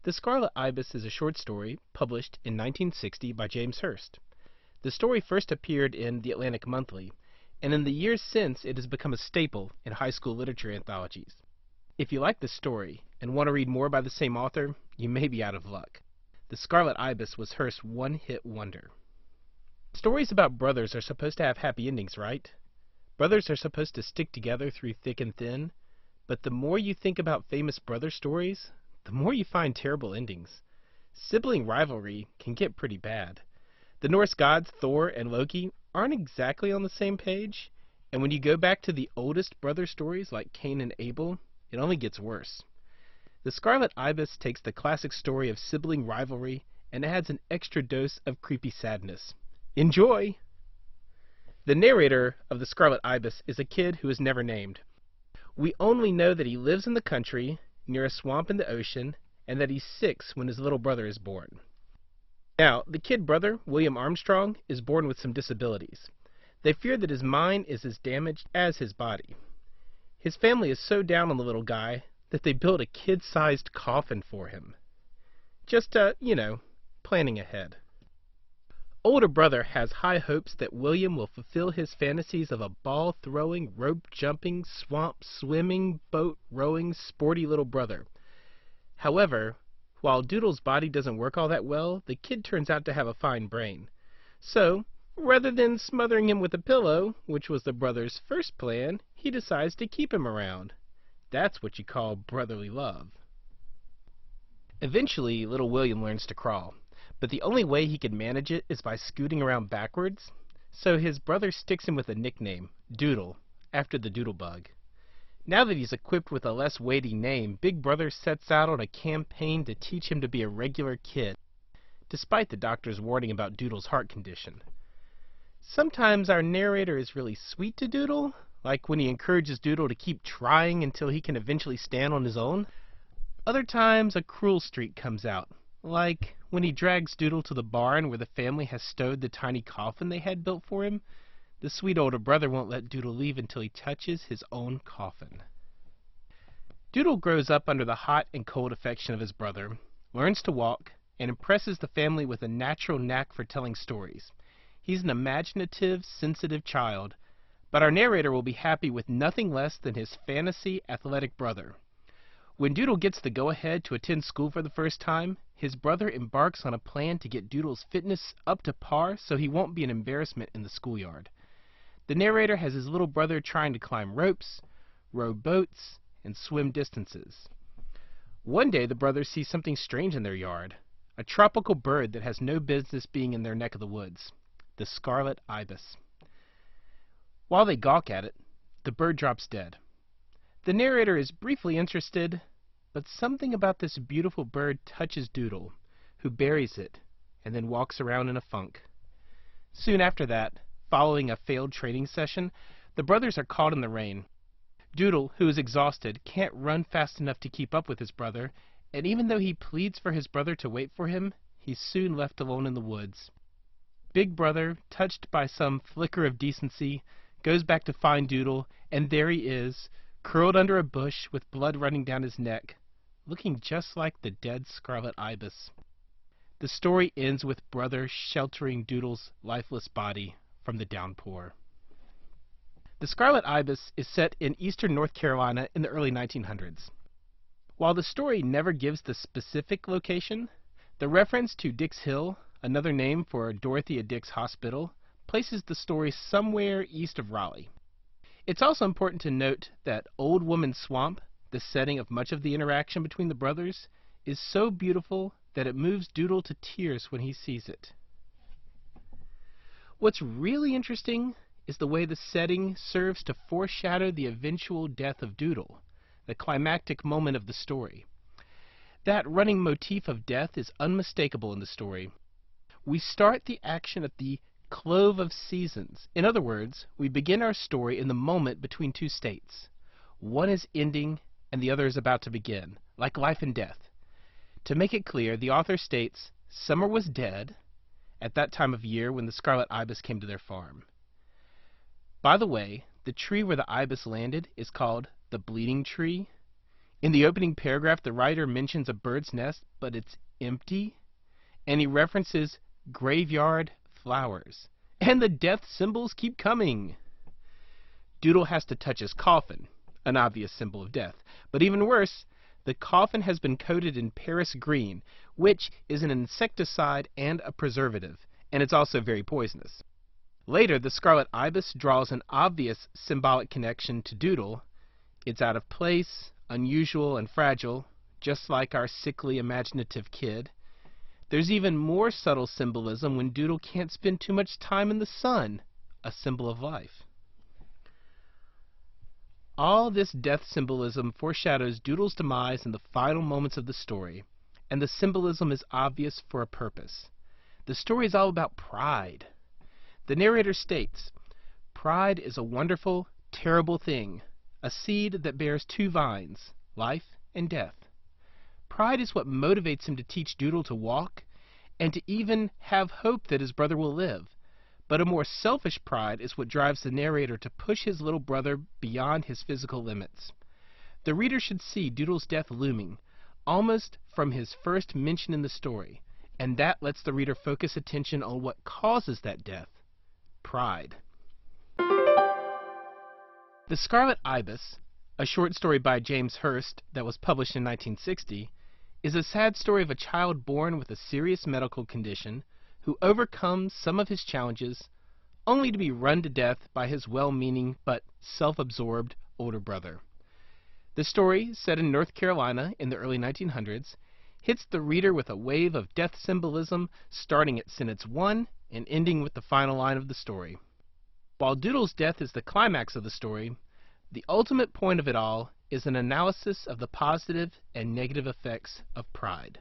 The Scarlet Ibis is a short story published in 1960 by James Hurst. The story first appeared in The Atlantic Monthly, and in the years since it has become a staple in high school literature anthologies. If you like this story and want to read more by the same author, you may be out of luck. The Scarlet Ibis was Hurst's one-hit wonder. Stories about brothers are supposed to have happy endings, right? Brothers are supposed to stick together through thick and thin, but the more you think about famous brother stories, the more you find terrible endings. Sibling rivalry can get pretty bad. The Norse gods Thor and Loki aren't exactly on the same page, and when you go back to the oldest brother stories like Cain and Abel, it only gets worse. The Scarlet Ibis takes the classic story of sibling rivalry and adds an extra dose of creepy sadness. Enjoy! The narrator of The Scarlet Ibis is a kid who is never named. We only know that he lives in the country, near a swamp in the ocean, and that he's 6 when his little brother is born. Now, the kid brother, William Armstrong, is born with some disabilities. They fear that his mind is as damaged as his body. His family is so down on the little guy that they built a kid-sized coffin for him. Just, planning ahead. Older brother has high hopes that William will fulfill his fantasies of a ball-throwing, rope-jumping, swamp-swimming, boat-rowing, sporty little brother. However, while Doodle's body doesn't work all that well, the kid turns out to have a fine brain. So, rather than smothering him with a pillow, which was the brother's first plan, he decides to keep him around. That's what you call brotherly love. Eventually, little William learns to crawl, but the only way he can manage it is by scooting around backwards, so his brother sticks him with a nickname, Doodle, after the doodle bug. Now that he's equipped with a less weighty name, Big Brother sets out on a campaign to teach him to be a regular kid, despite the doctor's warning about Doodle's heart condition. Sometimes our narrator is really sweet to Doodle, like when he encourages Doodle to keep trying until he can eventually stand on his own. Other times a cruel streak comes out, like when he drags Doodle to the barn where the family has stowed the tiny coffin they had built for him. The sweet older brother won't let Doodle leave until he touches his own coffin. Doodle grows up under the hot and cold affection of his brother, learns to walk, and impresses the family with a natural knack for telling stories. He's an imaginative, sensitive child, but our narrator will be happy with nothing less than his fantasy athletic brother. When Doodle gets the go-ahead to attend school for the first time, his brother embarks on a plan to get Doodle's fitness up to par so he won't be an embarrassment in the schoolyard. The narrator has his little brother trying to climb ropes, row boats, and swim distances. One day the brothers see something strange in their yard, a tropical bird that has no business being in their neck of the woods, the Scarlet Ibis. While they gawk at it, the bird drops dead. The narrator is briefly interested, but something about this beautiful bird touches Doodle, who buries it and then walks around in a funk. Soon after that, following a failed training session, the brothers are caught in the rain. Doodle, who is exhausted, can't run fast enough to keep up with his brother, and even though he pleads for his brother to wait for him, he's soon left alone in the woods. Big Brother, touched by some flicker of decency, goes back to find Doodle, and there he is, curled under a bush with blood running down his neck, looking just like the dead Scarlet Ibis. The story ends with Brother sheltering Doodle's lifeless body from the downpour. The Scarlet Ibis is set in eastern North Carolina in the early 1900s. While the story never gives the specific location, the reference to Dix Hill, another name for Dorothea Dix Hospital, places the story somewhere east of Raleigh. It's also important to note that Old Woman Swamp, the setting of much of the interaction between the brothers, is so beautiful that it moves Doodle to tears when he sees it. What's really interesting is the way the setting serves to foreshadow the eventual death of Doodle, the climactic moment of the story. That running motif of death is unmistakable in the story. We start the action at the clove of seasons. In other words, we begin our story in the moment between two states. One is ending and the other is about to begin, like life and death. To make it clear, the author states, summer was dead at that time of year when the Scarlet Ibis came to their farm. By the way, the tree where the ibis landed is called the bleeding tree. In the opening paragraph, the writer mentions a bird's nest, but it's empty, and he references graveyard flowers. And the death symbols keep coming. Doodle has to touch his coffin, an obvious symbol of death. But even worse, the coffin has been coated in Paris green, which is an insecticide and a preservative, and it's also very poisonous. Later, the Scarlet Ibis draws an obvious symbolic connection to Doodle. It's out of place, unusual, and fragile, just like our sickly, imaginative kid. There's even more subtle symbolism when Doodle can't spend too much time in the sun, a symbol of life. All this death symbolism foreshadows Doodle's demise in the final moments of the story, and the symbolism is obvious for a purpose. The story is all about pride. The narrator states, "Pride is a wonderful, terrible thing, a seed that bears two vines, life and death." Pride is what motivates him to teach Doodle to walk and to even have hope that his brother will live. But a more selfish pride is what drives the narrator to push his little brother beyond his physical limits. The reader should see Doodle's death looming, almost from his first mention in the story, and that lets the reader focus attention on what causes that death: pride. The Scarlet Ibis, a short story by James Hurst that was published in 1960, is a sad story of a child born with a serious medical condition who overcomes some of his challenges only to be run to death by his well-meaning but self-absorbed older brother. The story, set in North Carolina in the early 1900s, hits the reader with a wave of death symbolism starting at sentence 1 and ending with the final line of the story. While Doodle's death is the climax of the story, the ultimate point of it all is an analysis of the positive and negative effects of pride.